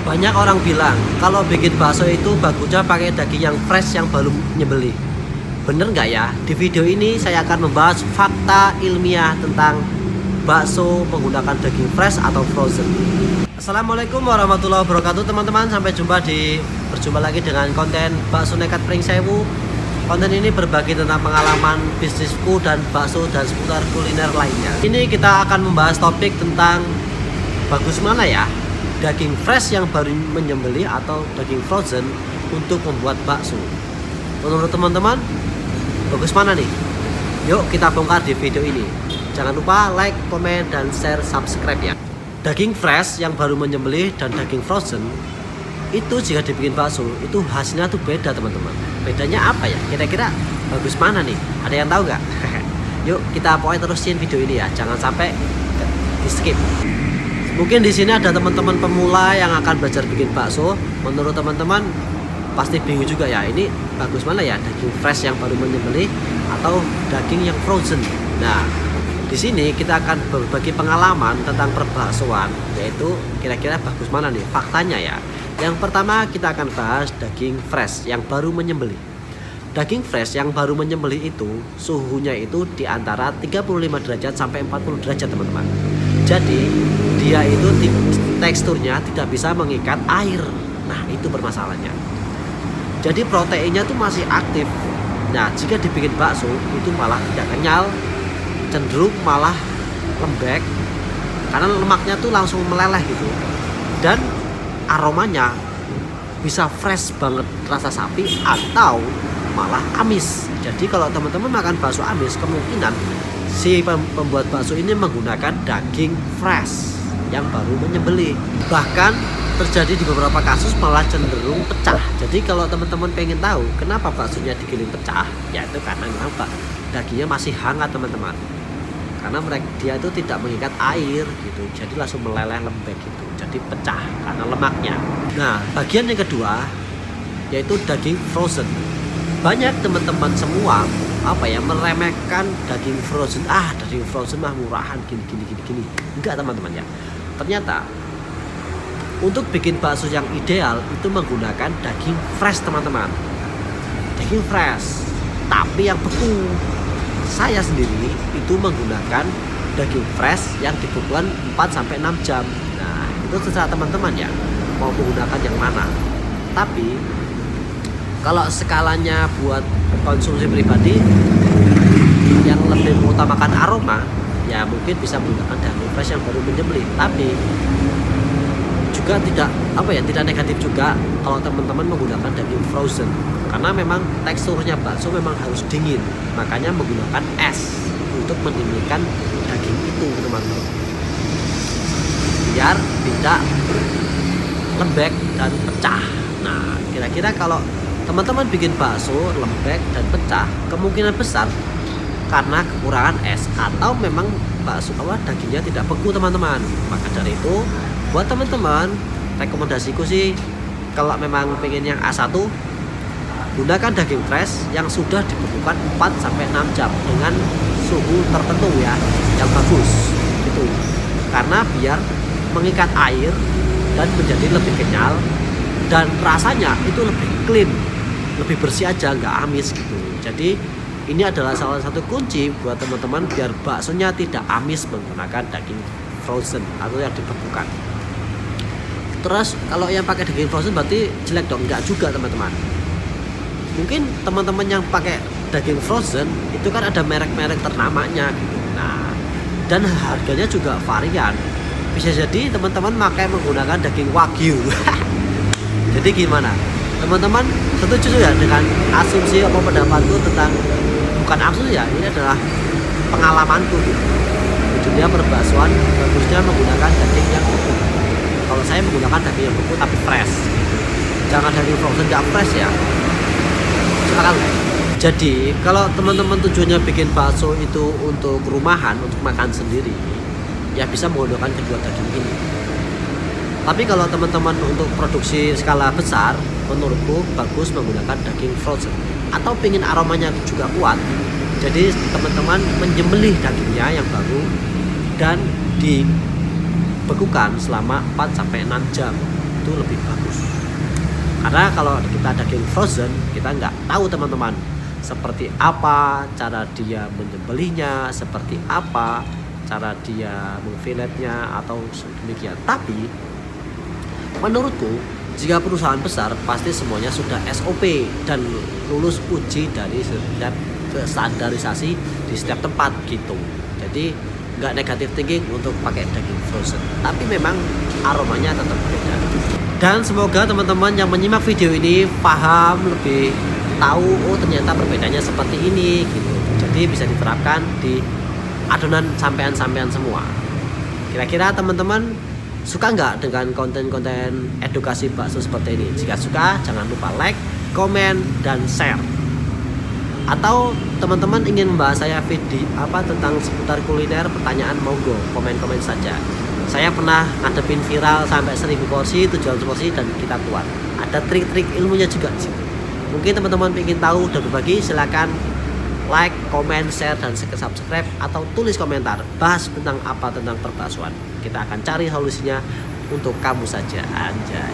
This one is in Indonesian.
Banyak orang bilang kalau bikin bakso itu bagusnya pakai daging yang fresh yang baru nyembeli. Bener nggak ya? Di video ini saya akan membahas fakta ilmiah tentang bakso menggunakan daging fresh atau frozen. Assalamualaikum warahmatullahi wabarakatuh teman-teman. Berjumpa lagi dengan konten bakso nekat Pring Sewu. Konten ini berbagi tentang pengalaman bisnisku dan bakso dan seputar kuliner lainnya. Ini kita akan membahas topik tentang bagus mana ya, daging fresh yang baru menyembelih atau daging frozen untuk membuat bakso. Menurut teman-teman, bagus mana nih? Yuk kita bongkar di video ini. Jangan lupa like, komen, dan share, subscribe ya. Daging fresh yang baru menyembelih dan daging frozen itu jika dibikin bakso itu hasilnya tuh beda teman-teman. Bedanya apa ya? Kira-kira bagus mana nih? Ada yang tahu nggak? Yuk kita pokoknya terusin video ini ya. Jangan sampai di skip. Mungkin di sini ada teman-teman pemula yang akan belajar bikin bakso. Menurut teman-teman pasti bingung juga ya. Ini bagus mana ya? Daging fresh yang baru menyembelih atau daging yang frozen? Nah, di sini kita akan berbagi pengalaman tentang perbaksoan, yaitu kira-kira bagus mana nih faktanya ya. Yang pertama kita akan bahas daging fresh yang baru menyembelih. Daging fresh yang baru menyembelih itu suhunya itu di antara 35 derajat sampai 40 derajat teman-teman. Jadi dia itu teksturnya tidak bisa mengikat air. Nah itu permasalahannya. Jadi proteinnya tuh masih aktif. Nah jika dibikin bakso itu malah tidak kenyal, cenderung malah lembek karena lemaknya tuh langsung meleleh gitu. Dan aromanya bisa fresh banget rasa sapi atau malah amis. Jadi kalau teman-teman makan bakso amis, kemungkinan si pembuat bakso ini menggunakan daging fresh yang baru menyembelih. Bahkan terjadi di beberapa kasus malah cenderung pecah. Jadi kalau teman-teman pengen tahu kenapa baksonya digiling pecah, ya itu karena memang dagingnya masih hangat teman-teman. Karena dia itu tidak mengikat air gitu, jadi langsung meleleh lembek gitu, jadi pecah karena lemaknya. Nah bagian yang kedua yaitu daging frozen. Banyak teman-teman semua meremehkan daging frozen. Daging frozen mah murahan gini. Enggak teman-teman ya. Ternyata untuk bikin bakso yang ideal itu menggunakan daging fresh teman-teman. Daging fresh tapi yang beku. Saya sendiri itu menggunakan daging fresh yang dibekukan 4-6 jam. Nah itu terserah teman-teman ya mau menggunakan yang mana. Tapi kalau skalanya buat konsumsi pribadi yang lebih mengutamakan aroma, ya mungkin bisa menggunakan daging fresh yang baru menyembelih. Tapi juga tidak negatif juga kalau teman-teman menggunakan daging frozen, karena memang teksturnya bakso memang harus dingin, makanya menggunakan es untuk mendinginkan daging itu teman-teman, biar tidak lembek dan pecah. Nah kira-kira kalau teman-teman bikin bakso lembek dan pecah, kemungkinan besar karena kekurangan es atau memang dagingnya tidak beku teman-teman. Maka dari itu buat teman-teman, rekomendasiku sih kalau memang pengen yang A1, gunakan daging fresh yang sudah dibekukan 4-6 jam dengan suhu tertentu ya, yang bagus gitu. Karena biar mengikat air dan menjadi lebih kenyal dan rasanya itu lebih clean, lebih bersih aja, nggak amis gitu. Jadi ini adalah salah satu kunci buat teman-teman biar baksonya tidak amis menggunakan daging frozen atau yang dibekukan. Terus kalau yang pakai daging frozen berarti jelek dong? Enggak juga teman-teman. Mungkin teman-teman yang pakai daging frozen itu kan ada merek-merek ternamanya gitu. Nah dan harganya juga varian. Bisa jadi teman-teman menggunakan daging wagyu. Jadi gimana? Teman-teman setuju ya dengan asumsi atau pendapatku tentang, bukan asumsi ya, ini adalah pengalamanku gitu. Di dunia perbaksoan bagusnya menggunakan daging yang beku. Kalau saya menggunakan daging yang beku tapi fresh. Jangan daging frozen nggak fresh ya. Silakan. Jadi kalau teman-teman tujuannya bikin bakso itu untuk rumahan, untuk makan sendiri, ya bisa menggunakan kedua daging ini. Tapi kalau teman-teman untuk produksi skala besar, menurutku bagus menggunakan daging frozen. Atau pengen aromanya juga kuat, jadi teman-teman menyembelih dagingnya yang baru dan dibekukan selama 4-6 jam. itu lebih bagus. Karena kalau kita daging frozen, kita nggak tahu teman-teman seperti apa cara dia menyembelihnya, seperti apa cara dia mengfiletnya atau demikian. Tapi menurutku jika perusahaan besar pasti semuanya sudah SOP dan lulus uji dari setiap standarisasi di setiap tempat gitu. Jadi nggak negatif thinking untuk pakai daging frozen. Tapi memang aromanya tetap beda. Dan semoga teman-teman yang menyimak video ini paham, lebih tahu oh ternyata perbedaannya seperti ini gitu. Jadi bisa diterapkan di adonan sampean-sampean semua. Kira-kira teman-teman suka nggak dengan konten-konten edukasi bakso seperti ini? Jika suka jangan lupa like, komen, dan share. Atau teman-teman ingin membahas saya video tentang seputar kuliner, pertanyaan monggo komen-komen saja. Saya pernah ngadepin viral sampai 1000 porsi, 700 porsi dan kita keluar. Ada trik-trik ilmunya juga sih. Mungkin teman-teman ingin tahu dan berbagi, silakan like, komen, share, dan subscribe atau tulis komentar bahas tentang apa tentang perbaksoan. Kita akan cari solusinya untuk kamu saja, anjay.